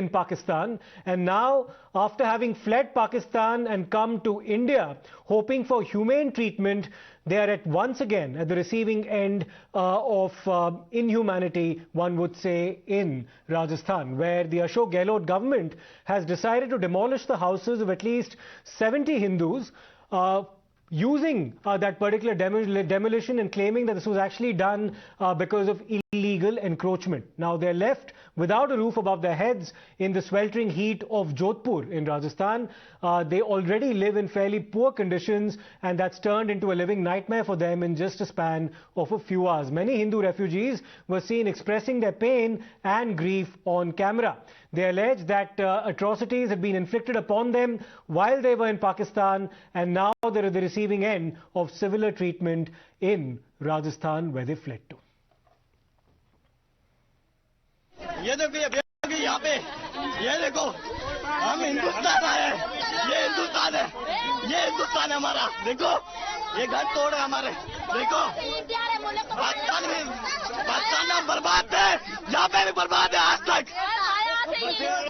in Pakistan, and now after having fled Pakistan and come to India hoping for humane treatment, they are once again at the receiving end of inhumanity, one would say, in Rajasthan, where the Ashok Gehlot government has decided to demolish the houses of at least 70 Hindus, using that particular demolition and claiming that this was actually done because of illegal encroachment. Now they're left without a roof above their heads in the sweltering heat of Jodhpur in Rajasthan. They already live in fairly poor conditions, and that's turned into a living nightmare for them in just a span of a few hours. Many Hindu refugees were seen expressing their pain and grief on camera. They allege that atrocities had been inflicted upon them while they were in Pakistan, and now they're at the receiving end of similar treatment in Rajasthan, where they fled to. ये देखो यहाँ पे, ये देखो हम हिंदुस्तान आए हैं, ये हिंदुस्तान है, ये हिंदुस्तान है हमारा। देखो ये घर तोड़ है हमारे, देखो पाकिस्तान में बर्बाद थे, यहाँ पे भी बर्बाद है आज तक।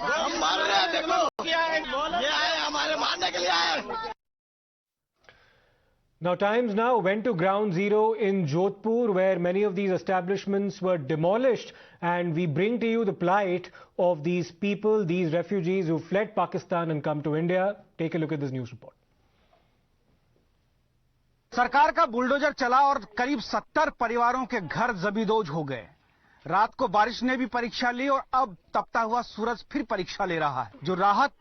हम मर रहे हैं, देखो ये आए हमारे मारने के लिए आए। Now, Times Now went to ground zero in Jodhpur, where many of these establishments were demolished, and we bring to you the plight of these people, these refugees who fled Pakistan and come to India. Take a look at this news report. सरकार का bulldozer चला और करीब 70 परिवारों के घर जबीदोज हो गए। रात को बारिश ने भी परीक्षा ली और अब तपता हुआ सूरज फिर परीक्षा ले रहा है। जो राहत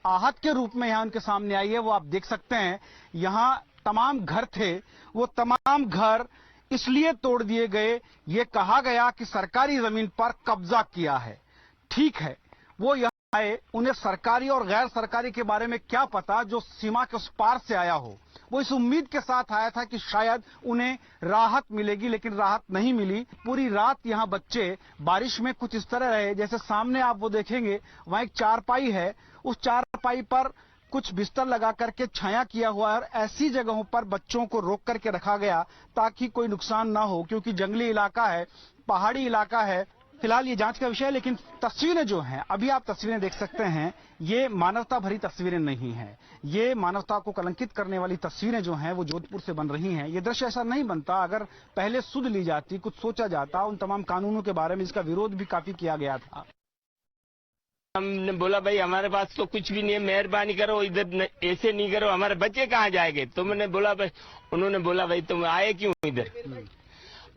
आहत के रूप में यहां उनके सामने आई है, वो आप देख सकते हैं। यहां तमाम घर थे, वो तमाम घर इसलिए तोड़ दिए गए, ये कहा गया कि सरकारी जमीन पर कब्जा किया है। ठीक है, वो यहाँ आए, उन्हें सरकारी और गैर सरकारी के बारे में क्या पता, जो सीमा के उस पार से आया हो। वो इस उम्मीद के साथ आया था कि शायद उन्हें राहत मिलेगी, लेकिन राहत नहीं मिली। पूरी रात यहाँ बच्चे बारिश में कुछ इस तरह रहे, जैसे सामने आप वो देखेंगे, वहां एक चारपाई है, उस चारपाई पर कुछ बिस्तर लगा करके छाया किया हुआ है और ऐसी जगहों पर बच्चों को रोक करके रखा गया ताकि कोई नुकसान ना हो, क्योंकि जंगली इलाका है, पहाड़ी इलाका है। फिलहाल ये जांच का विषय है, लेकिन तस्वीरें जो हैं, अभी आप तस्वीरें देख सकते हैं, ये मानवता भरी तस्वीरें नहीं हैं। ये मानवता को कलंकित करने वाली तस्वीरें जो हैं वो जोधपुर से बन रही हैं। ये दृश्य ऐसा नहीं बनता अगर पहले सुध ली जाती, कुछ सोचा जाता। उन तमाम कानूनों के बारे में इसका विरोध भी काफी किया गया था। हमने बोला भाई हमारे पास तो कुछ भी नहीं है, मेहरबानी करो, इधर ऐसे नहीं करो, हमारे बच्चे कहाँ जाएंगे। तो मैंने बोला भाई, उन्होंने बोला भाई तुम आए क्यों इधर।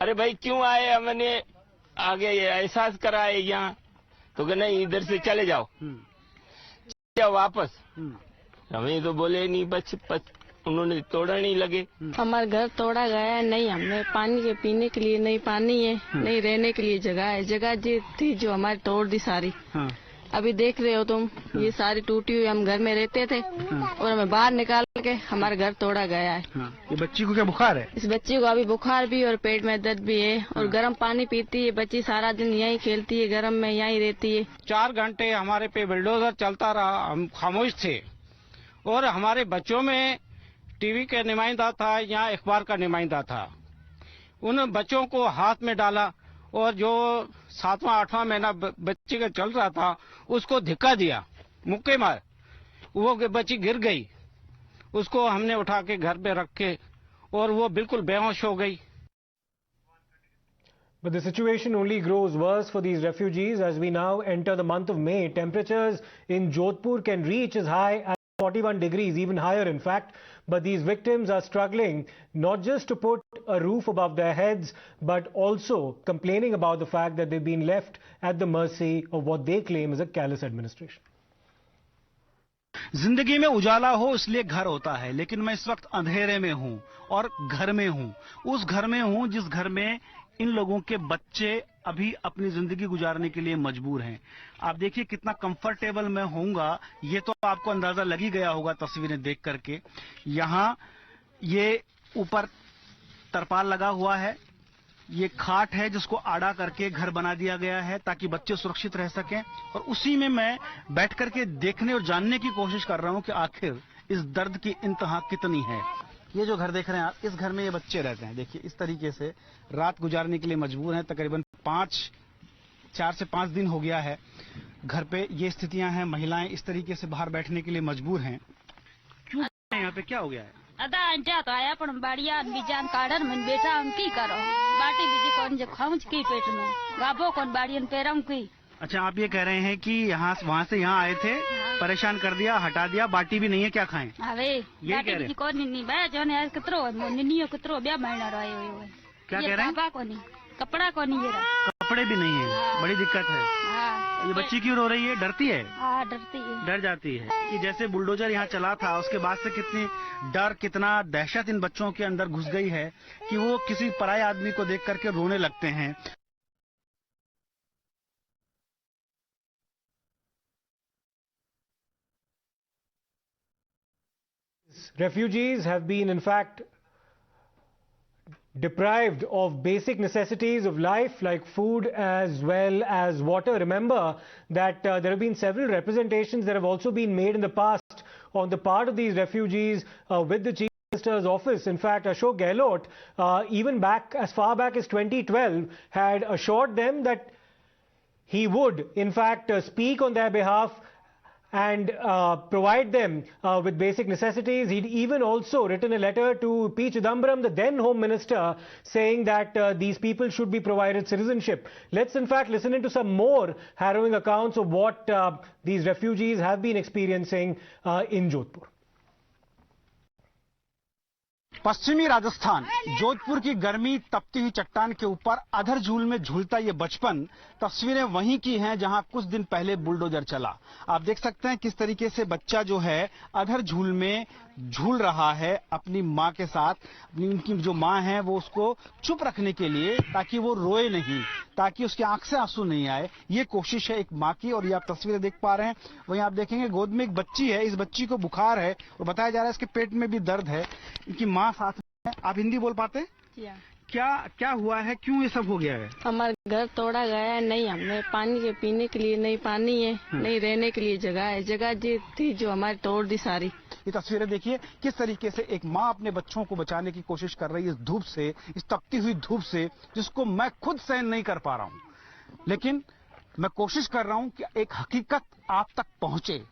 अरे भाई क्यों आए, हमने आगे एहसास करा है यहाँ, तो कि नहीं इधर से चले जाओ, जाओ वापस। हमें तो बोले नहीं, बस उन्होंने तोड़ा नहीं लगे। हमारा घर तोड़ा गया है, नहीं हमें पानी के पीने के लिए नहीं पानी है, नहीं रहने के लिए जगह है। जगह जी थी जो हमारी तोड़ दी सारी। अभी देख रहे हो तुम, ये सारी टूटी हुई, हम घर में रहते थे और हमें बाहर निकाल के हमारा घर तोड़ा गया है। ये बच्ची को क्या बुखार है? इस बच्ची को अभी बुखार भी और पेट में दर्द भी है और गर्म पानी पीती है। बच्ची सारा दिन यहीं खेलती है, गर्म में यहीं रहती है। 4 घंटे हमारे पे बुलडोजर चलता रहा, हम खामोश थे और हमारे बच्चों में टीवी का नुमाइंदा था या अखबार का नुमाइंदा था। उन बच्चों को हाथ में डाला और जो 7वां 8वां महीना बच्चे का चल रहा था उसको धिक्का दिया, मुक्के मार, वो बच्ची गिर गई। उसको हमने उठा के घर पे रखे और वो बिल्कुल बेहोश हो गई। But the situation only grows worse for these refugees as we now enter the month of May. Temperatures in Jodhpur can reach as high as 41 degrees, even higher in fact. But these victims are struggling not just to put a roof above their heads, but also complaining about the fact that they've been left at the mercy of what they claim is a callous administration. जिंदगी में उजाला हो इसलिए घर होता है, लेकिन मैं इस वक्त अंधेरे में हूं और घर में हूं। उस घर में हूं जिस घर में इन लोगों के बच्चे अभी अपनी जिंदगी गुजारने के लिए मजबूर हैं। आप देखिए कितना कंफर्टेबल मैं होऊंगा, ये तो आपको अंदाजा लग ही गया होगा तस्वीरें देख करके। यहाँ ये ऊपर तरपाल लगा हुआ है, ये खाट है जिसको आड़ा करके घर बना दिया गया है ताकि बच्चे सुरक्षित रह सकें, और उसी में मैं बैठ करके देखने और जानने की कोशिश कर रहा हूं कि आखिर इस दर्द की इंतहा कितनी है। ये जो घर देख रहे हैं आप, इस घर में ये बच्चे रहते हैं। देखिए इस तरीके से रात गुजारने के लिए मजबूर हैं। तकरीबन 4 से 5 दिन हो गया है। घर पे ये स्थितियां हैं, महिलाएं इस तरीके से बाहर बैठने के लिए मजबूर हैं। क्यों यहाँ पे क्या हो गया है? अदा अंजा तो आया पण बाड़िया बीजान काढ़न मन बेटा हम की करो बाटी बीजी कौन जो खाऊंच की पेट में गाबो कौन बाड़ियन पेरम की। अच्छा, आप ये कह रहे हैं कि वहाँ से यहाँ आए थे, परेशान कर दिया, हटा दिया, बाटी भी नहीं है, क्या खाएं? अवे ये कह रहे हैं? कौन नहीं बे जो ने कितरो निनियो कितरो बे महीना रहे हुए। क्या कह रहे हैं? को नहीं कपड़ा को नहीं ये कपड़े भी नहीं है, बड़ी दिक्कत है। हाँ ये बच्ची क्यों रो रही है? डरती है? हाँ डरती है, डर जाती है कि जैसे बुलडोजर यहाँ चला था उसके बाद से कितनी डर, कितना दहशत इन बच्चों के अंदर घुस गई है कि वो किसी पराये आदमी को देख करके रोने लगते हैं। Refugees have been, in fact, deprived of basic necessities of life like food as well as water. Remember that there have been several representations that have also been made in the past on the part of these refugees with the Chief Minister's office. In fact, Ashok Gehlot, even back as far back as 2012, had assured them that he would, in fact, speak on their behalf and provide them with basic necessities. He'd even also written a letter to P. Chidambaram, the then Home Minister, saying that these people should be provided citizenship. Let's in fact listen into some more harrowing accounts of what these refugees have been experiencing in Jodhpur. पश्चिमी राजस्थान, जोधपुर की गर्मी तपती हुई चट्टान के ऊपर अधर झूल में झूलता ये बचपन, तस्वीरें वहीं की हैं जहां कुछ दिन पहले बुलडोजर चला। आप देख सकते हैं किस तरीके से बच्चा जो है अधर झूल में झूल रहा है अपनी माँ के साथ। उनकी जो माँ है वो उसको चुप रखने के लिए, ताकि वो रोए नहीं, ताकि उसकी आंख से आंसू नहीं आए, ये कोशिश है एक माँ की। और ये आप तस्वीरें देख पा रहे हैं, वहीं आप देखेंगे गोद में एक बच्ची है, इस बच्ची को बुखार है और बताया जा रहा है इसके पेट में भी दर्द है, इनकी माँ साथ में। आप हिंदी बोल पाते हैं? क्या हुआ है, क्यों ये सब हो गया है? हमारा घर तोड़ा गया है, नहीं हमें पानी के पीने के लिए नहीं पानी है, नहीं रहने के लिए जगह है, जगह जी थी जो हमारी तोड़ दी सारी। ये तस्वीरें देखिए किस तरीके से एक माँ अपने बच्चों को बचाने की कोशिश कर रही है इस धूप से, इस तपती हुई धूप से, जिसको मैं खुद सहन नहीं कर पा रहा हूँ। लेकिन मैं कोशिश कर रहा हूँ कि एक हकीकत आप तक पहुंचे।